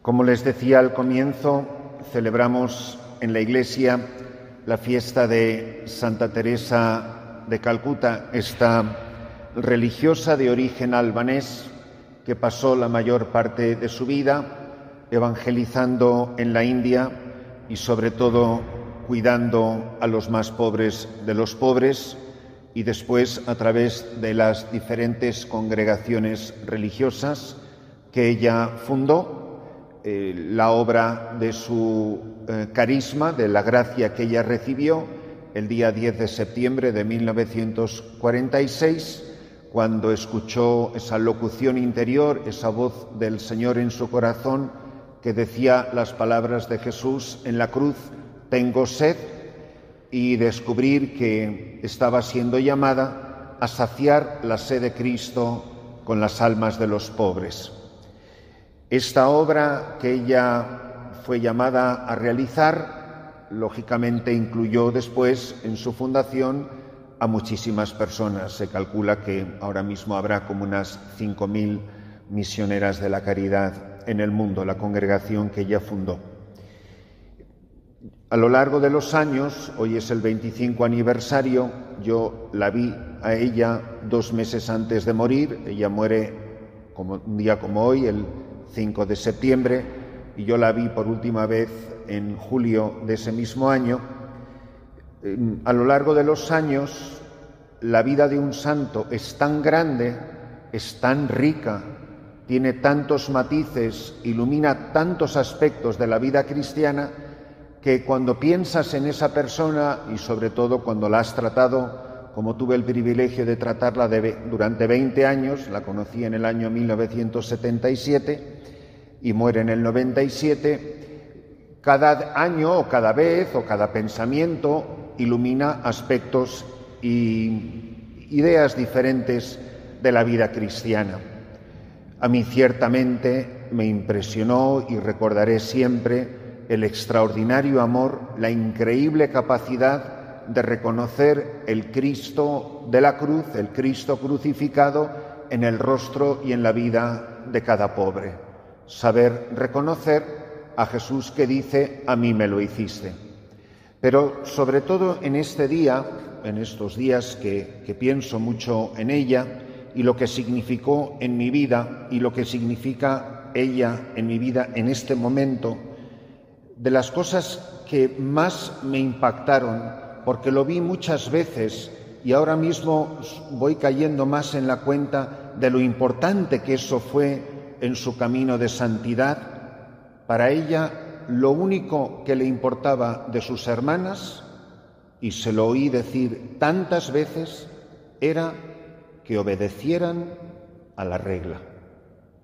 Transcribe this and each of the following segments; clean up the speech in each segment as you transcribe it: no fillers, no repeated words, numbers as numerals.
Como les decía al comienzo, celebramos en la Iglesia la fiesta de Santa Teresa de Calcuta, esta religiosa de origen albanés que pasó la mayor parte de su vida evangelizando en la India y sobre todo cuidando a los más pobres de los pobres, y después a través de las diferentes congregaciones religiosas que ella fundó, la obra de su carisma, de la gracia que ella recibió el día 10 de septiembre de 1946, cuando escuchó esa locución interior, esa voz del Señor en su corazón que decía las palabras de Jesús en la cruz: tengo sed, y descubrir que estaba siendo llamada a saciar la sed de Cristo con las almas de los pobres. Esta obra que ella fue llamada a realizar, lógicamente incluyó después en su fundación a muchísimas personas. Se calcula que ahora mismo habrá como unas 5.000 misioneras de la caridad en el mundo, la congregación que ella fundó. A lo largo de los años, hoy es el 25 aniversario, yo la vi a ella 2 meses antes de morir. Ella muere un día como hoy, el 5 de septiembre, y yo la vi por última vez en julio de ese mismo año. A lo largo de los años, la vida de un santo es tan grande, es tan rica, tiene tantos matices, ilumina tantos aspectos de la vida cristiana, que cuando piensas en esa persona, y sobre todo cuando la has tratado, como tuve el privilegio de tratarla durante 20 años, la conocí en el año 1977 y muere en el 97, cada año o cada vez o cada pensamiento ilumina aspectos y ideas diferentes de la vida cristiana. A mí ciertamente me impresionó y recordaré siempre el extraordinario amor, la increíble capacidad de reconocer el Cristo de la cruz, el Cristo crucificado, en el rostro y en la vida de cada pobre. Saber reconocer a Jesús que dice: a mí me lo hiciste. Pero sobre todo en este día, en estos días que pienso mucho en ella y lo que significó en mi vida y lo que significa ella en mi vida en este momento, de las cosas que más me impactaron, porque lo vi muchas veces y ahora mismo voy cayendo más en la cuenta de lo importante que eso fue en su camino de santidad. Para ella, lo único que le importaba de sus hermanas, y se lo oí decir tantas veces, era que obedecieran a la regla.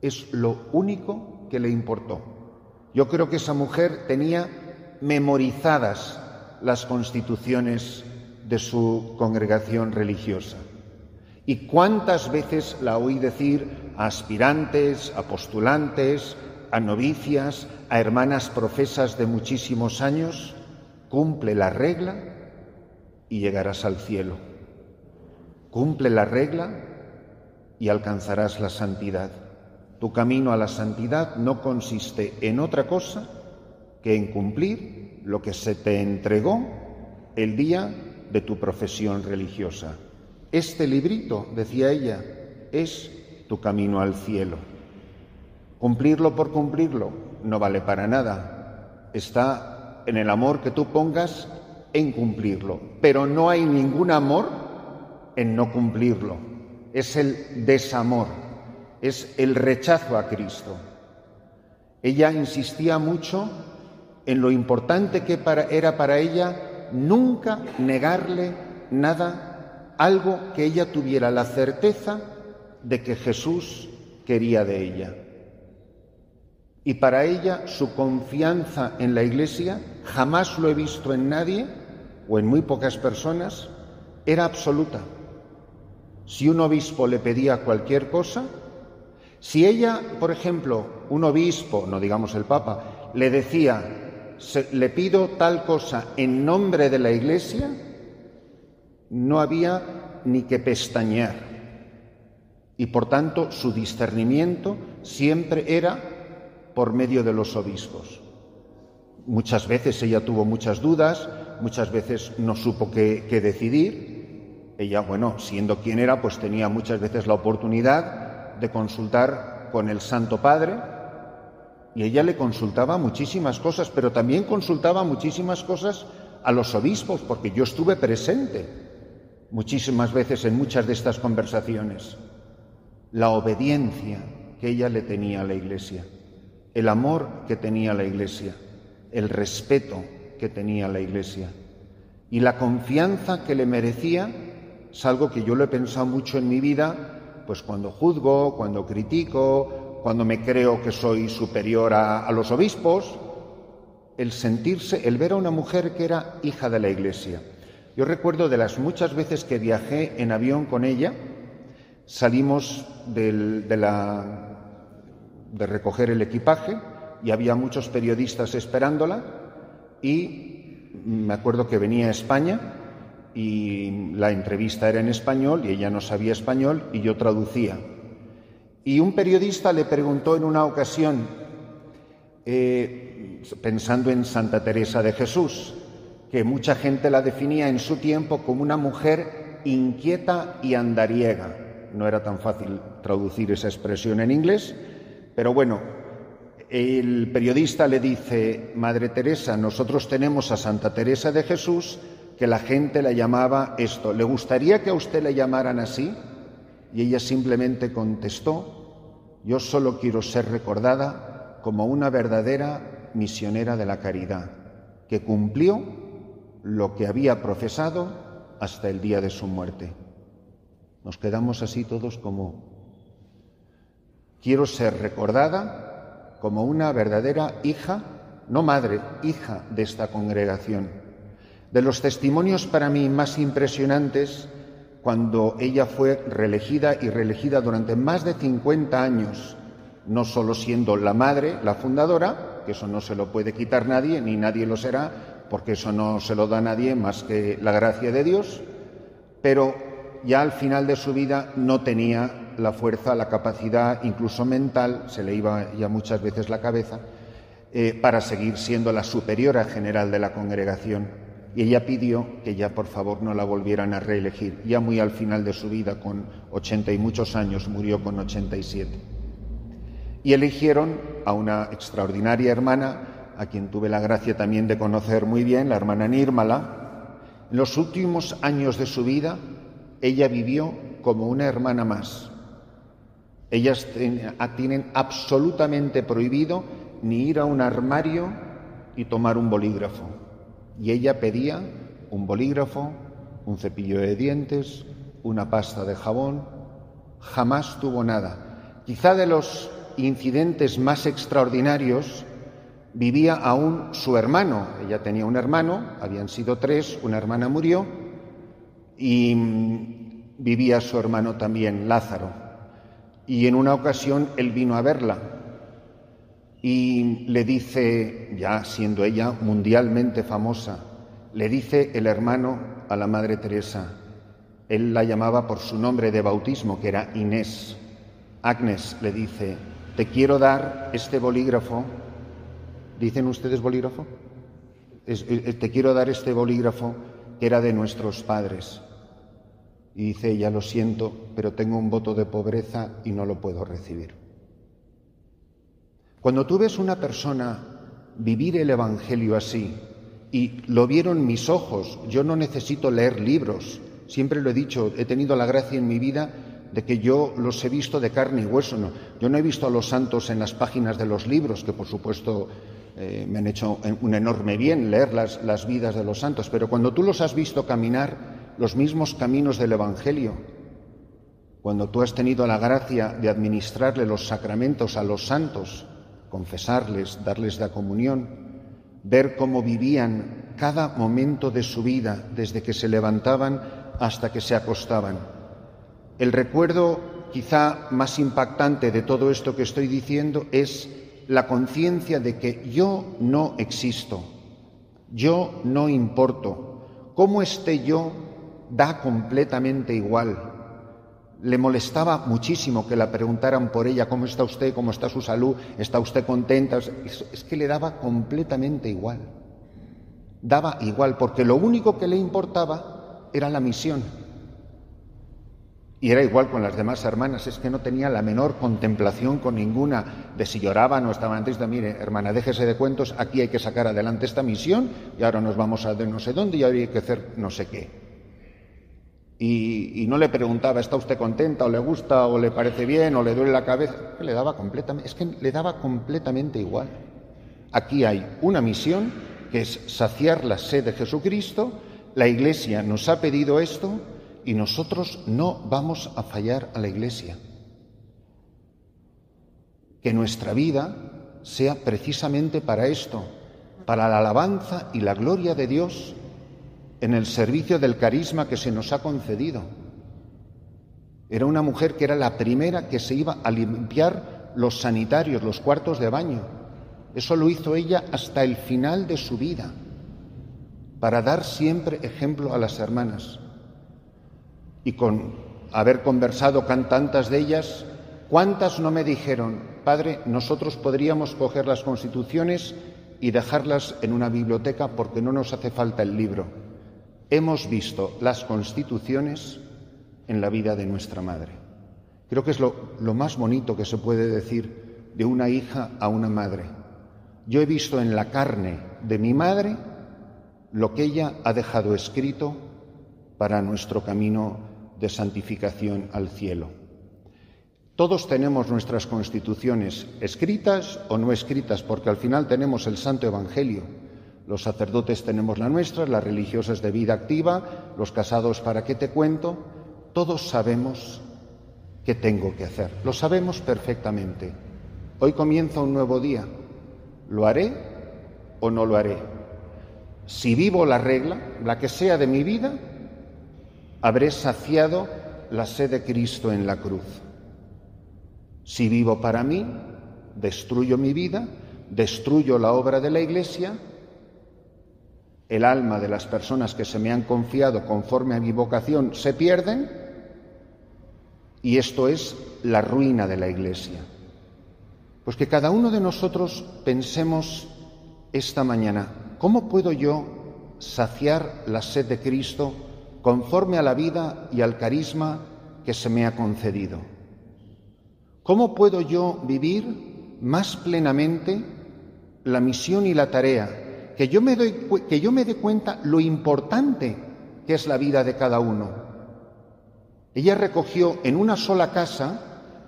Es lo único que le importó. Yo creo que esa mujer tenía memorizadas las constituciones de su congregación religiosa. ¿Y cuántas veces la oí decir a aspirantes, a postulantes, a novicias, a hermanas profesas de muchísimos años? Cumple la regla y llegarás al cielo. Cumple la regla y alcanzarás la santidad. Tu camino a la santidad no consiste en otra cosa que en cumplir lo que se te entregó el día de tu profesión religiosa. Este librito, decía ella, es tu camino al cielo. Cumplirlo por cumplirlo no vale para nada. Está en el amor que tú pongas en cumplirlo, pero no hay ningún amor en no cumplirlo. Es el desamor. Es el rechazo a Cristo. Ella insistía mucho en lo importante que era para ella nunca negarle nada, algo que ella tuviera la certeza de que Jesús quería de ella. Y para ella su confianza en la Iglesia, jamás lo he visto en nadie o en muy pocas personas, era absoluta. Si un obispo le pedía cualquier cosa, si ella, por ejemplo, un obispo, no digamos el Papa, le decía: le pido tal cosa en nombre de la Iglesia, no había ni que pestañear. Y por tanto su discernimiento siempre era por medio de los obispos. Muchas veces ella tuvo muchas dudas, muchas veces no supo qué decidir. Ella, bueno, siendo quien era, pues tenía muchas veces la oportunidad de consultar con el Santo Padre, y ella le consultaba muchísimas cosas, pero también consultaba muchísimas cosas a los obispos, porque yo estuve presente muchísimas veces en muchas de estas conversaciones. La obediencia que ella le tenía a la Iglesia, el amor que tenía la Iglesia, el respeto que tenía la Iglesia y la confianza que le merecía, es algo que yo lo he pensado mucho en mi vida, pues cuando juzgo, cuando critico, cuando me creo que soy superior a los obispos, el sentirse, el ver a una mujer que era hija de la Iglesia. Yo recuerdo de las muchas veces que viajé en avión con ella, salimos de recoger el equipaje y había muchos periodistas esperándola, y me acuerdo que venía a España y la entrevista era en español y ella no sabía español y yo traducía. Y un periodista le preguntó en una ocasión, pensando en Santa Teresa de Jesús, que mucha gente la definía en su tiempo como una mujer inquieta y andariega. No era tan fácil traducir esa expresión en inglés, pero bueno, el periodista le dice: Madre Teresa, nosotros tenemos a Santa Teresa de Jesús, que la gente la llamaba esto. ¿Le gustaría que a usted le llamaran así? Y ella simplemente contestó: yo solo quiero ser recordada como una verdadera misionera de la caridad, que cumplió lo que había profesado hasta el día de su muerte. Nos quedamos así todos como: quiero ser recordada como una verdadera hija, no madre, hija de esta congregación. De los testimonios para mí más impresionantes, cuando ella fue reelegida y reelegida durante más de 50 años, no solo siendo la madre, la fundadora, que eso no se lo puede quitar nadie, ni nadie lo será, porque eso no se lo da a nadie más que la gracia de Dios, pero ya al final de su vida no tenía la fuerza, la capacidad, incluso mental, se le iba ya muchas veces la cabeza, para seguir siendo la superiora general de la congregación. Y ella pidió que ya por favor no la volvieran a reelegir. Ya muy al final de su vida, con 80 y muchos años, murió con 87. Y eligieron a una extraordinaria hermana, a quien tuve la gracia también de conocer muy bien, la hermana Nirmala. En los últimos años de su vida, ella vivió como una hermana más. Ellas tienen absolutamente prohibido ni ir a un armario y tomar un bolígrafo. Y ella pedía un bolígrafo, un cepillo de dientes, una pasta de jabón. Jamás tuvo nada. Quizá de los incidentes más extraordinarios vivía aún su hermano. Ella tenía un hermano, habían sido 3, una hermana murió y vivía su hermano también, Lázaro. Y en una ocasión él vino a verla y le dice, ya siendo ella mundialmente famosa, le dice el hermano a la Madre Teresa, él la llamaba por su nombre de bautismo, que era Inés. Agnes le dice: te quiero dar este bolígrafo. ¿Dicen ustedes bolígrafo? Te quiero dar este bolígrafo que era de nuestros padres. Y dice ella: lo siento, pero tengo un voto de pobreza y no lo puedo recibir. Cuando tú ves una persona vivir el Evangelio así, y lo vieron mis ojos, yo no necesito leer libros, siempre lo he dicho, he tenido la gracia en mi vida de que yo los he visto de carne y hueso. No, yo no he visto a los santos en las páginas de los libros, que por supuesto me han hecho un enorme bien leer las vidas de los santos, pero cuando tú los has visto caminar los mismos caminos del Evangelio, cuando tú has tenido la gracia de administrarle los sacramentos a los santos, confesarles, darles la comunión, ver cómo vivían cada momento de su vida, desde que se levantaban hasta que se acostaban. El recuerdo quizá más impactante de todo esto que estoy diciendo es la conciencia de que yo no existo, yo no importo. Cómo esté yo da completamente igual. le molestaba muchísimo que la preguntaran por ella, ¿cómo está usted? ¿Cómo está su salud? ¿Está usted contenta? Es que le daba completamente igual. Daba igual, porque lo único que le importaba era la misión. Y era igual con las demás hermanas, es que no tenía la menor contemplación con ninguna de si lloraban o estaban tristes. Mire, hermana, déjese de cuentos, aquí hay que sacar adelante esta misión y ahora nos vamos a de no sé dónde y ahora hay que hacer no sé qué. Y no le preguntaba, ¿está usted contenta o le gusta o le parece bien o le duele la cabeza? Le daba completamente igual. Aquí hay una misión que es saciar la sed de Jesucristo. La Iglesia nos ha pedido esto y nosotros no vamos a fallar a la Iglesia. Que nuestra vida sea precisamente para esto, para la alabanza y la gloria de Dios en el servicio del carisma que se nos ha concedido. Era una mujer que era la primera que se iba a limpiar los sanitarios, los cuartos de baño. Eso lo hizo ella hasta el final de su vida, para dar siempre ejemplo a las hermanas. Y con haber conversado con tantas de ellas, ¿cuántas no me dijeron, Padre, nosotros podríamos coger las constituciones y dejarlas en una biblioteca porque no nos hace falta el libro? Hemos visto las constituciones en la vida de nuestra madre. Creo que es lo más bonito que se puede decir de una hija a una madre. Yo he visto en la carne de mi madre lo que ella ha dejado escrito para nuestro camino de santificación al cielo. Todos tenemos nuestras constituciones, escritas o no escritas, porque al final tenemos el Santo Evangelio. Los sacerdotes tenemos la nuestra, las religiosas de vida activa, los casados ¿para qué te cuento? Todos sabemos qué tengo que hacer, lo sabemos perfectamente. Hoy comienza un nuevo día, ¿lo haré o no lo haré? Si vivo la regla, la que sea de mi vida, habré saciado la sed de Cristo en la cruz. Si vivo para mí, destruyo mi vida, destruyo la obra de la Iglesia, el alma de las personas que se me han confiado conforme a mi vocación se pierden y esto es la ruina de la Iglesia. Pues que cada uno de nosotros pensemos esta mañana, ¿cómo puedo yo saciar la sed de Cristo conforme a la vida y al carisma que se me ha concedido? ¿Cómo puedo yo vivir más plenamente la misión y la tarea? Que yo me dé cuenta lo importante que es la vida de cada uno. Ella recogió en una sola casa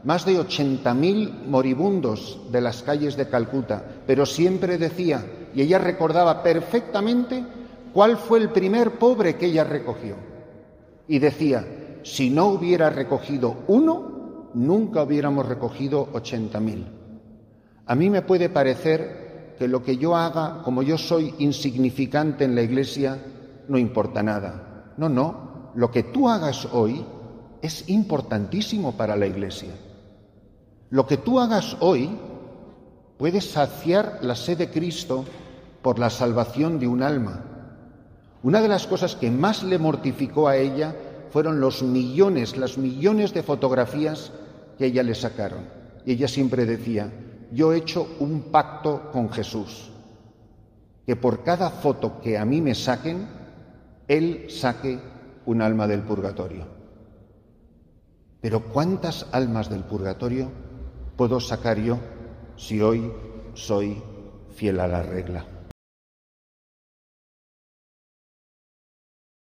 más de 80.000 moribundos de las calles de Calcuta, pero siempre decía, y ella recordaba perfectamente cuál fue el primer pobre que ella recogió. Y decía, si no hubiera recogido uno, nunca hubiéramos recogido 80.000. A mí me puede parecer que lo que yo haga, como yo soy insignificante en la Iglesia, no importa nada. No, lo que tú hagas hoy es importantísimo para la Iglesia. Lo que tú hagas hoy puede saciar la sed de Cristo por la salvación de un alma. Una de las cosas que más le mortificó a ella fueron las millones de fotografías que ella le sacaron. Y ella siempre decía, yo he hecho un pacto con Jesús, que por cada foto que a mí me saquen, Él saque un alma del purgatorio. Pero ¿cuántas almas del purgatorio puedo sacar yo si hoy soy fiel a la regla?